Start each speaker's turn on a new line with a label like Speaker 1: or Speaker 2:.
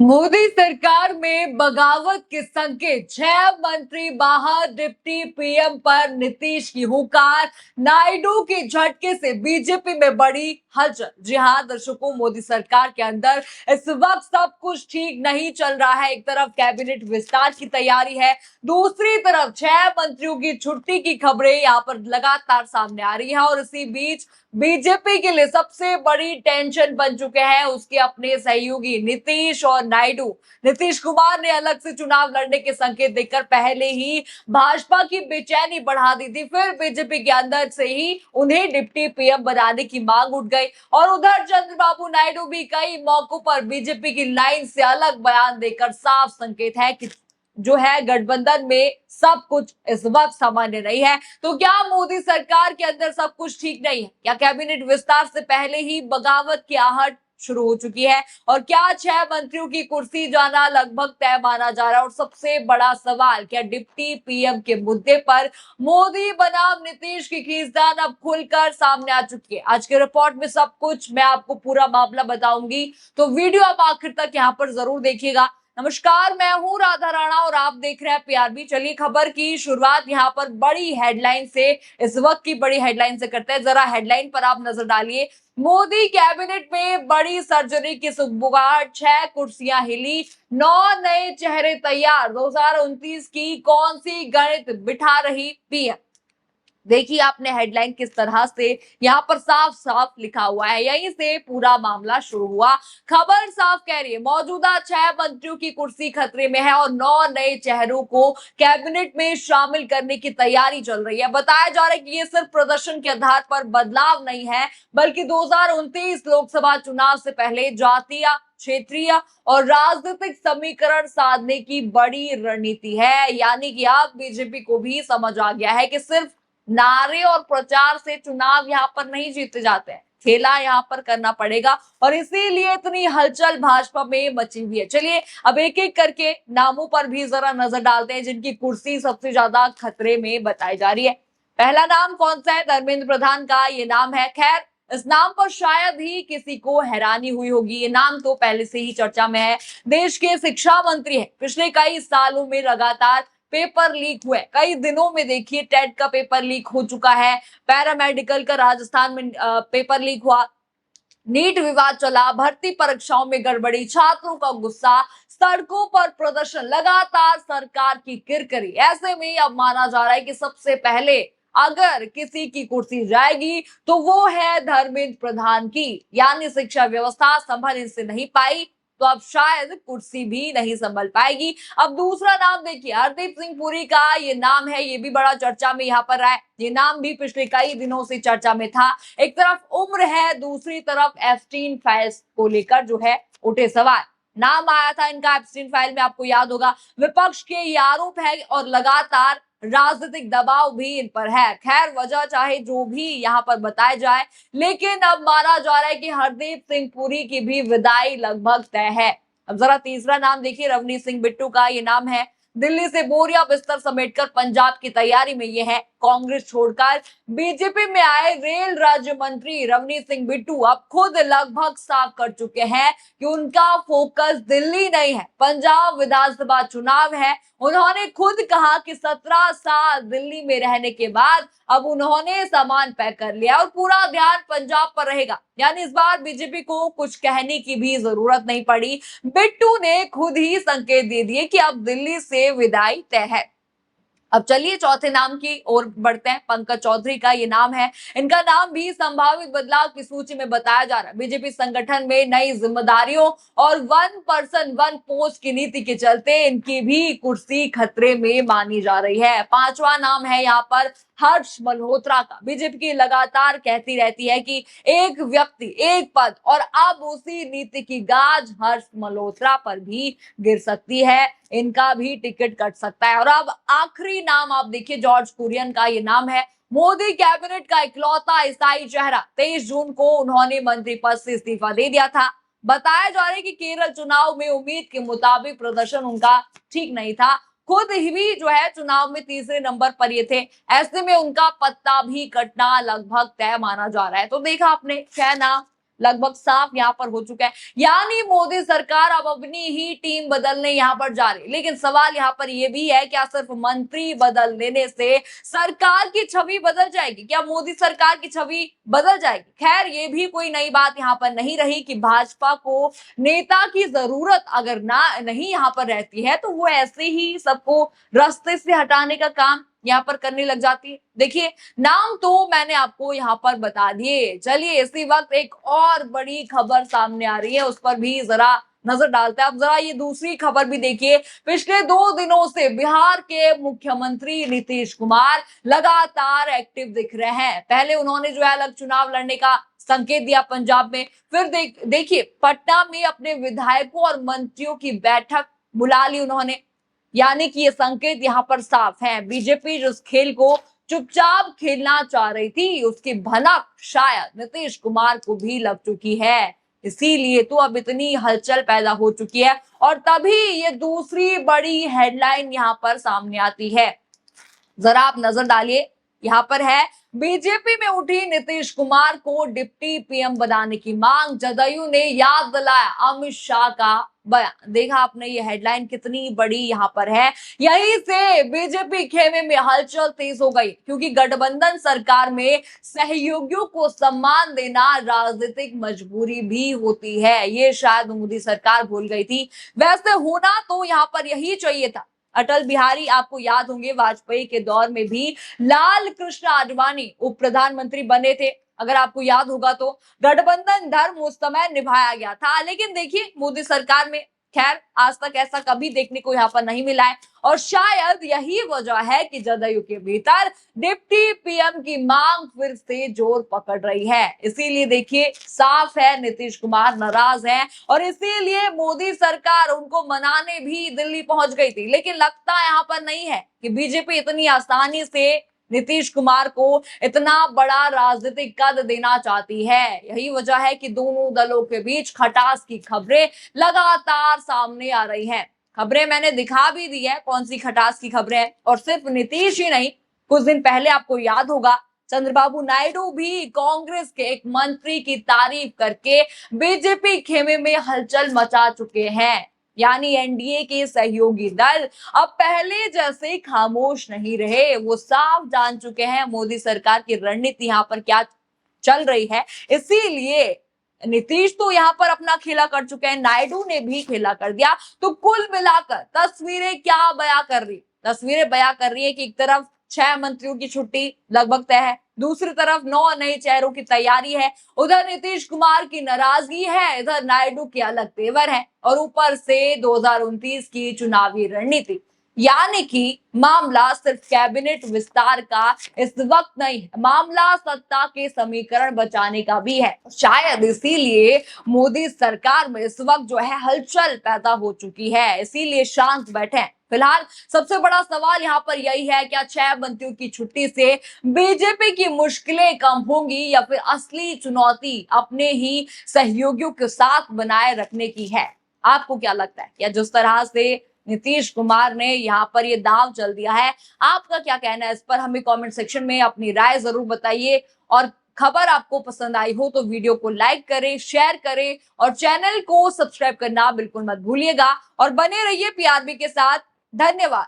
Speaker 1: मोदी सरकार में बगावत के संकेत, 6 मंत्री बाहर, डिप्टी पीएम पर नीतीश की हुंकार, नायडू के झटके से बीजेपी में बड़ी हलचल। जी हाँ दर्शकों, मोदी सरकार के अंदर इस वक्त सब कुछ ठीक नहीं चल रहा है। एक तरफ कैबिनेट विस्तार की तैयारी है, दूसरी तरफ 6 मंत्रियों की छुट्टी की खबरें यहाँ पर लगातार सामने आ रही है और इसी बीच बीजेपी के लिए सबसे बड़ी टेंशन बन चुके हैं उसके अपने सहयोगी नीतीश और नायडू। नीतीश कुमार ने अलग से चुनाव लड़ने के संकेत देकर पहले ही भाजपा की बेचैनी बढ़ा दी थी, फिर बीजेपी के अंदर से ही उन्हें डिप्टी पीएम बनाने की मांग उठ गई और उधर चंद्रबाबू नायडू भी कई मौकों पर बीजेपी की लाइन से अलग बयान देकर साफ संकेत है कि जो है गठबंधन में सब कुछ इस वक्त सामान्य नहीं है। तो क्या मोदी सरकार के अंदर सब कुछ ठीक नहीं है? क्या कैबिनेट विस्तार से पहले ही बगावत की आहट शुरू हो चुकी है? और क्या 6 मंत्रियों की कुर्सी जाना लगभग तय माना जा रहा है? और सबसे बड़ा सवाल, क्या डिप्टी पीएम के मुद्दे पर मोदी बनाम नीतीश की खींचतान अब खुलकर सामने आ चुकी है? आज के रिपोर्ट में सब कुछ मैं आपको पूरा मामला बताऊंगी, तो वीडियो आप आखिर तक यहाँ पर जरूर देखिएगा। नमस्कार, मैं हूं राधा राणा और आप देख रहे हैं पीआरबी। चलिए खबर की शुरुआत यहाँ पर बड़ी हेडलाइन से, इस वक्त की बड़ी हेडलाइन से करते हैं। जरा हेडलाइन पर आप नजर डालिए। मोदी कैबिनेट में बड़ी सर्जरी की सुगबुगाहट, 6 कुर्सियां हिली, 9 नए चेहरे तैयार, 2029 की कौन सी गणित बिठा रही पीएम? देखिए आपने हेडलाइन किस तरह से यहाँ पर साफ साफ लिखा हुआ है, यहीं से पूरा मामला शुरू हुआ। खबर साफ कह रही है, मौजूदा 6 मंत्रियों की कुर्सी खतरे में है और 9 नए चेहरों को कैबिनेट में शामिल करने की तैयारी चल रही है। बताया जा रहा है कि ये सिर्फ प्रदर्शन के आधार पर बदलाव नहीं है, बल्कि 2029 लोकसभा चुनाव से पहले जातीय, क्षेत्रीय और राजनीतिक समीकरण साधने की बड़ी रणनीति है। यानी कि अब बीजेपी को भी समझ आ गया है कि सिर्फ नारे और प्रचार से चुनाव यहाँ पर नहीं जीते जाते हैं, खेला यहाँ पर करना पड़ेगा और इसीलिए इतनी हलचल भाजपा में मची हुई है। चलिए अब एक एक करके नामों पर भी जरा नजर डालते हैं जिनकी कुर्सी सबसे ज्यादा खतरे में बताई जा रही है। पहला नाम कौन सा है? धर्मेंद्र प्रधान का ये नाम है। खैर, इस नाम पर शायद ही किसी को हैरानी हुई होगी, ये नाम तो पहले से ही चर्चा में है। देश के शिक्षा मंत्री है, पिछले कई सालों में लगातार पेपर लीक हुए, कई दिनों में देखिए टेट का पेपर लीक हो चुका है, पैरामेडिकल का राजस्थान में पेपर लीक हुआ, नीट विवाद चला, भर्ती परीक्षाओं में गड़बड़ी, छात्रों का गुस्सा, सड़कों पर प्रदर्शन, लगातार सरकार की किरकिरी। ऐसे में अब माना जा रहा है कि सबसे पहले अगर किसी की कुर्सी जाएगी तो वो है धर्मेंद्र प्रधान की। यानी शिक्षा व्यवस्था संभल इनसे नहीं पाई तो अब शायद कुर्सी भी नहीं संभल पाएगी। अब दूसरा नाम देखिए, हरदीप सिंह पुरी का ये नाम है, ये भी बड़ा चर्चा में यहाँ पर रहा है। ये नाम भी पिछले कई दिनों से चर्चा में था। एक तरफ उम्र है, दूसरी तरफ एप्स्टीन फाइल्स को लेकर जो है उठे सवाल। नाम आया था इनका एप्स्टीन फाइल में, आपको याद होगा। विपक्ष के ये आरोप है और लगातार राजनीतिक दबाव भी इन पर है। खैर, वजह चाहे जो भी यहाँ पर बताया जाए, लेकिन अब माना जा रहा है कि हरदीप सिंह पुरी की भी विदाई लगभग तय है। अब जरा तीसरा नाम देखिए, रवनीत सिंह बिट्टू का ये नाम है। दिल्ली से बोरिया बिस्तर समेटकर पंजाब की तैयारी में ये है। कांग्रेस छोड़कर बीजेपी में आए रेल राज्य मंत्री रवनीत सिंह बिट्टू अब खुद लगभग साफ कर चुके हैं कि उनका फोकस दिल्ली नहीं है, पंजाब विधानसभा चुनाव है। उन्होंने खुद कहा कि 17 साल दिल्ली में रहने के बाद अब उन्होंने सामान पैक कर लिया और पूरा ध्यान पंजाब पर रहेगा। यानी इस बार बीजेपी को कुछ कहने की भी जरूरत नहीं पड़ी, बिट्टू ने खुद ही संकेत दे दिए कि अब दिल्ली से विदाई तय है। अब चलिए चौथे नाम की ओर बढ़ते हैं। पंकज चौधरी का ये नाम है। इनका नाम भी संभावित बदलाव की सूची में बताया जा रहा है। बीजेपी संगठन में नई जिम्मेदारियों और 1 पर्सन 1 पोस्ट की नीति के चलते इनकी भी कुर्सी खतरे में मानी जा रही है। पांचवा नाम है यहाँ पर हर्ष मल्होत्रा का। बीजेपी की लगातार कहती रहती है कि एक व्यक्ति एक पद, और अब उसी नीति की गाज हर्ष मल्होत्रा पर भी गिर सकती है। इनका भी टिकट कट सकता है। और अब आखिरी नाम आप देखिए, जॉर्ज कुरियन का ये नाम है। मोदी कैबिनेट का इकलौता ईसाई चेहरा। 23 जून को उन्होंने मंत्री पद से इस्तीफा दे दिया था। बताया जा रहा है कि केरल चुनाव में उम्मीद के मुताबिक प्रदर्शन उनका ठीक नहीं था। खुद ही जो है चुनाव में तीसरे नंबर पर ये थे। ऐसे में उनका पत्ता भी कटना लगभग तय माना जा रहा है। तो देखा आपने, क्या नाम लगभग साफ यहाँ पर हो चुका है। यानी मोदी सरकार अब अपनी ही टीम बदलने यहाँ पर जा रही। लेकिन सवाल यहाँ पर यह भी है, क्या सिर्फ मंत्री बदल देने से सरकार की छवि बदल जाएगी? क्या मोदी सरकार की छवि बदल जाएगी? खैर, ये भी कोई नई बात यहाँ पर नहीं रही कि भाजपा को नेता की जरूरत अगर नहीं यहाँ पर रहती है तो वो ऐसे ही सबको रास्ते से हटाने का काम यहाँ पर करने लग जाती है। देखिए, नाम तो मैंने आपको यहाँ पर बता दिए। चलिए, इसी वक्त एक और बड़ी खबर सामने आ रही है, उस पर भी जरा नजर डालते हैं। अब जरा ये दूसरी खबर भी देखिए। पिछले 2 दिनों से बिहार के मुख्यमंत्री नीतीश कुमार लगातार एक्टिव दिख रहे हैं। पहले उन्होंने जो है अलग चुनाव लड़ने का संकेत दिया पंजाब में, फिर देखिए पटना में अपने विधायकों और मंत्रियों की बैठक बुला ली उन्होंने। यानी कि ये संकेत यहाँ पर साफ है, बीजेपी जिस खेल को चुपचाप खेलना चाह रही थी उसकी भनक शायद नीतीश कुमार को भी लग चुकी है। इसीलिए तो अब इतनी हलचल पैदा हो चुकी है और तभी ये दूसरी बड़ी हेडलाइन यहाँ पर सामने आती है। जरा आप नजर डालिए, यहाँ पर है, बीजेपी में उठी नीतीश कुमार को डिप्टी पीएम बनाने की मांग, जदयू ने याद दिलाया अमित शाह का बयान। देखा आपने ये हेडलाइन कितनी बड़ी यहाँ पर है। यहीं से बीजेपी खेमे में हलचल तेज हो गई, क्योंकि गठबंधन सरकार में सहयोगियों को सम्मान देना राजनीतिक मजबूरी भी होती है। ये शायद मोदी सरकार भूल गई थी। वैसे होना तो यहाँ पर यही चाहिए था। अटल बिहारी, आपको याद होंगे, वाजपेयी के दौर में भी लाल कृष्ण आडवाणी उप प्रधानमंत्री बने थे। अगर आपको याद होगा तो गठबंधन धर्म उस समय निभाया गया था। लेकिन देखिए मोदी सरकार में खैर आज तक ऐसा कभी देखने को यहाँ पर नहीं मिला है और शायद यही वजह है कि जदयू के भीतर डिप्टी पीएम की मांग फिर से जोर पकड़ रही है। इसीलिए देखिए साफ है नीतीश कुमार नाराज हैं और इसीलिए मोदी सरकार उनको मनाने भी दिल्ली पहुंच गई थी। लेकिन लगता यहाँ पर नहीं है कि बीजेपी इतनी आसानी से नीतीश कुमार को इतना बड़ा राजनीतिक कद देना चाहती है। यही वजह है कि दोनों दलों के बीच खटास की खबरें लगातार सामने आ रही हैं। खबरें मैंने दिखा भी दी है कौन सी खटास की खबरें हैं। और सिर्फ नीतीश ही नहीं, कुछ दिन पहले आपको याद होगा चंद्रबाबू नायडू भी कांग्रेस के एक मंत्री की तारीफ करके बीजेपी खेमे में हलचल मचा चुके हैं। यानी एनडीए के सहयोगी दल अब पहले जैसे खामोश नहीं रहे, वो साफ जान चुके हैं मोदी सरकार की रणनीति यहाँ पर क्या चल रही है। इसीलिए नीतीश तो यहाँ पर अपना खेला कर चुके हैं, नायडू ने भी खेला कर दिया। तो कुल मिलाकर तस्वीरें क्या बयां कर रही? तस्वीरें बयां कर रही है कि एक तरफ 6 मंत्रियों की छुट्टी लगभग तय है, दूसरी तरफ 9 नए चेहरों की तैयारी है, उधर नीतीश कुमार की नाराजगी है, इधर नायडू के अलग तेवर है और ऊपर से 2029 की चुनावी रणनीति। यानी कि मामला सिर्फ कैबिनेट विस्तार का इस वक्त नहीं है, मामला सत्ता के समीकरण बचाने का भी है। शायद इसीलिए मोदी सरकार में इस वक्त जो है हलचल पैदा हो चुकी है, इसीलिए शांत बैठे हैं। फिलहाल सबसे बड़ा सवाल यहाँ पर यही है, क्या 6 मंत्रियों की छुट्टी से बीजेपी की मुश्किलें कम होंगी या फिर असली चुनौती अपने ही सहयोगियों के साथ बनाए रखने की है? आपको क्या लगता है? या जिस तरह से नीतीश कुमार ने यहाँ पर ये दांव चल दिया है, आपका क्या कहना है इस पर? हमें कमेंट सेक्शन में अपनी राय जरूर बताइए और खबर आपको पसंद आई हो तो वीडियो को लाइक करें, शेयर करें और चैनल को सब्सक्राइब करना बिल्कुल मत भूलिएगा और बने रहिए पीआरबी के साथ। धन्यवाद।